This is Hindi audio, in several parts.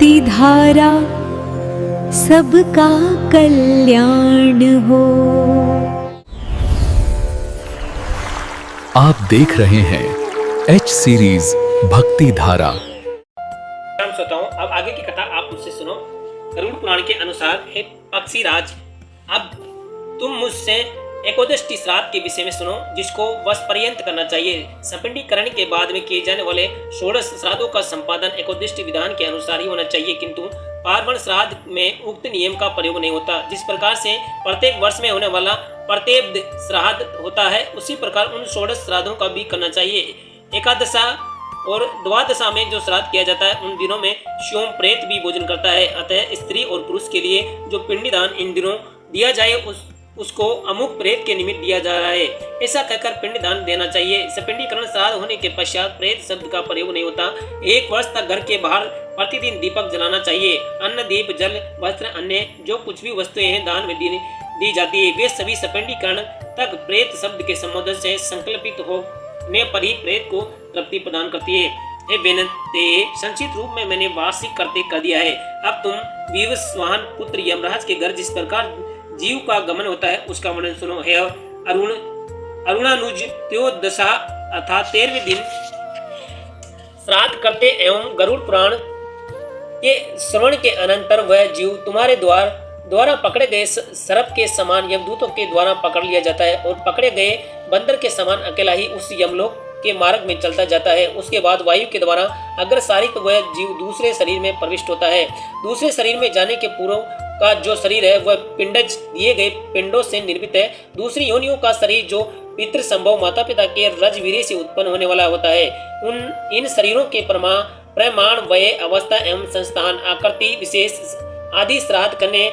भक्ति धारा सबका कल्याण हो। आप देख रहे हैं एच सीरीज भक्ति धारा। राम श्रोताओं, अब आगे की कथा आप मुझसे सुनो। गरुड़ पुराण के अनुसार हे पक्षीराज, अब तुम मुझसे एकोदष्टि श्राद्ध के विषय में सुनो, जिसको वर्ष पर्यंत करना चाहिए। संपिंडीकरण के बाद में किए जाने वाले 16 श्राद्धों का संपादन एकोदष्टि विधान के अनुसार ही होना चाहिए, किंतु पार्वण श्राद्ध में उक्त नियम का प्रयोग नहीं होता। जिस प्रकार से प्रत्येक वर्ष में होने वाला प्रत्येक श्राद्ध होता है, उसी प्रकार उन 16 श्राद्धों का भी करना चाहिए। एकादशा और द्वादशा में जो श्राद्ध किया जाता है, उन दिनों में सोम प्रेत भी भोजन करता है। अतः स्त्री और पुरुष के लिए जो पिंडदान इन दिनों दिया जाए, उसको अमुक प्रेत के निमित्त दिया जा रहा है, ऐसा कहकर पिंडदान देना चाहिए। सपिंडीकरण श्राद्ध होने के पश्चात प्रेत शब्द का प्रयोग नहीं होता। 1 वर्ष तक घर के बाहर प्रतिदिन दीपक जलाना चाहिए। अन्न, दीप, जल, वस्त्र, अन्य जो कुछ भी वस्तुएं हैं दान में दी जाती है, वे सभी सपिंडीकरण तक प्रेत शब्द के संबोधन से संकल्पित होने पर ही प्रेत को तृप्ति प्रदान करती है। हे बेनते, संक्षिप्त रूप में मैंने वार्षिक करते कह दिया है। अब तुम विवस्वान पुत्र यमराज के घर जिस प्रकार जीव का गमन होता है, उसका वर्णन सुनो। हे अरुणानुज त्योदशा अर्थात 13वें दिन श्राद्ध करते एवं गरुड़ पुराण के श्रवण के अनंतर वह जीव तुम्हारे द्वारा पकड़े गए सर्प के समान यमदूतों के द्वारा पकड़ लिया जाता है और पकड़े गए बंदर के समान अकेला ही उस यमलोक के मार्ग में चलता जाता है। उसके बाद वायु के द्वारा अग्रसारित वह जीव दूसरे शरीर में प्रविष्ट होता है। दूसरे शरीर में जाने के पूर्व का जो शरीर है, वह पिंडज दिए गए पिंडों से निर्मित है। दूसरी योनियों का शरीर जो पितृ संभव माता पिता के रजवीर्य से उत्पन्न होने वाला होता है। इन शरीरों के प्रमाण, वय, अवस्था एवं संस्थान, आकृति, विशेष आदि श्राद्ध करने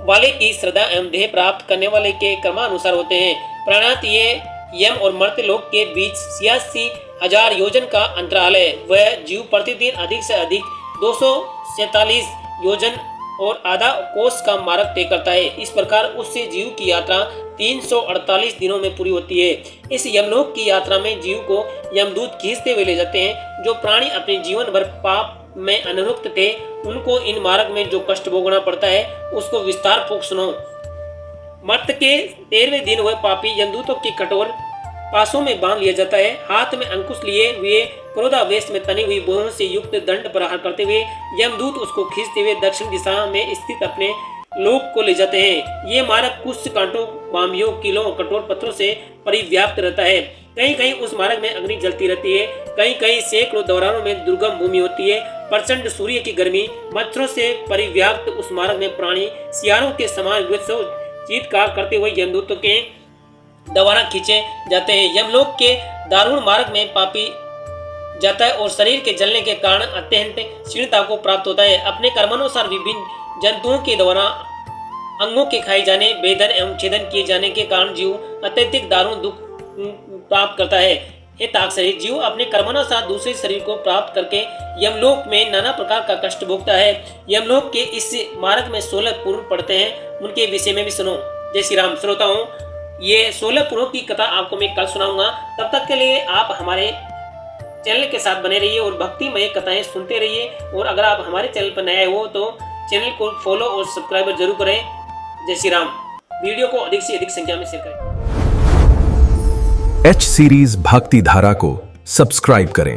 वाले की श्रद्धा एवं देह प्राप्त करने वाले के क्रमानुसार होते हैं। प्राणात ये यम और मर्त्य लोक के बीच 86,000 योजन का अंतराल है। वह जीव प्रतिदिन अधिक से अधिक 247 योजन और आधा कोस का मार्ग तय करता है। इस प्रकार उससे जीव की यात्रा 348 दिनों में पूरी होती है। इस यमलोक की यात्रा में जीव को यमदूत खींचते हुए ले जाते हैं। जो प्राणी अपने जीवन भर पाप में अनुरक्त थे, उनको इन मार्ग में जो कष्ट भोगना पड़ता है, उसको विस्तार पूर्वक सुनो। मर्त्य के 13वें दिन वह पापी यमदूतों की कठोर पासों में बांध लिया जाता है। हाथ में अंकुश लिए हुए क्रोधावेश में तनी हुई बोहों से युक्त दंड प्रहार करते हुए यमदूत उसको खींचते हुए दक्षिण दिशा में स्थित अपने लोक को ले जाते हैं। ये मार्ग कुछ कांटों, बामियों, किलों और कठोर पत्थरों से परिव्याप्त रहता है। कहीं कहीं उस मार्ग में अग्नि जलती रहती है, कहीं कहीं सैकड़ों दौरानों में दुर्गम भूमि होती है। प्रचंड सूर्य की गर्मी, मच्छरों से परिव्याप्त उस मार्ग में प्राणी सियारों के समान चीत्कार करते हुए यमदूतों के द्वारा खींचे जाते हैं। यमलोक के दारुण मार्ग में पापी जाता है और शरीर के जलने के कारण अत्यंत क्षीणता को प्राप्त होता है। अपने कर्मानुसार विभिन्न जंतुओं के द्वारा अंगों के खाए जाने, वेदन एवं छेदन किए जाने के कारण जीव अत्यधिक दारुण दुख प्राप्त करता है। हे ताक्षरी, जीव अपने कर्मानुसार दूसरे शरीर को प्राप्त करके यमलोक में नाना प्रकार का कष्ट भोगता है। यमलोक के इस मार्ग में 16 पुरुष पड़ते हैं, उनके विषय में भी सुनो। जय श्री राम। श्रोताओं, ये 16 पुरुषों की कथा आपको मैं कल सुनाऊंगा। तब तक के लिए आप हमारे चैनल के साथ बने रहिए और भक्तिमय कथाएं सुनते रहिए। और अगर आप हमारे चैनल पर नए हो तो चैनल को फॉलो और सब्सक्राइब जरूर करें। जय श्री राम। वीडियो को अधिक से अधिक संख्या में शेयर करें। एच सीरीज भक्ति धारा को सब्सक्राइब करें।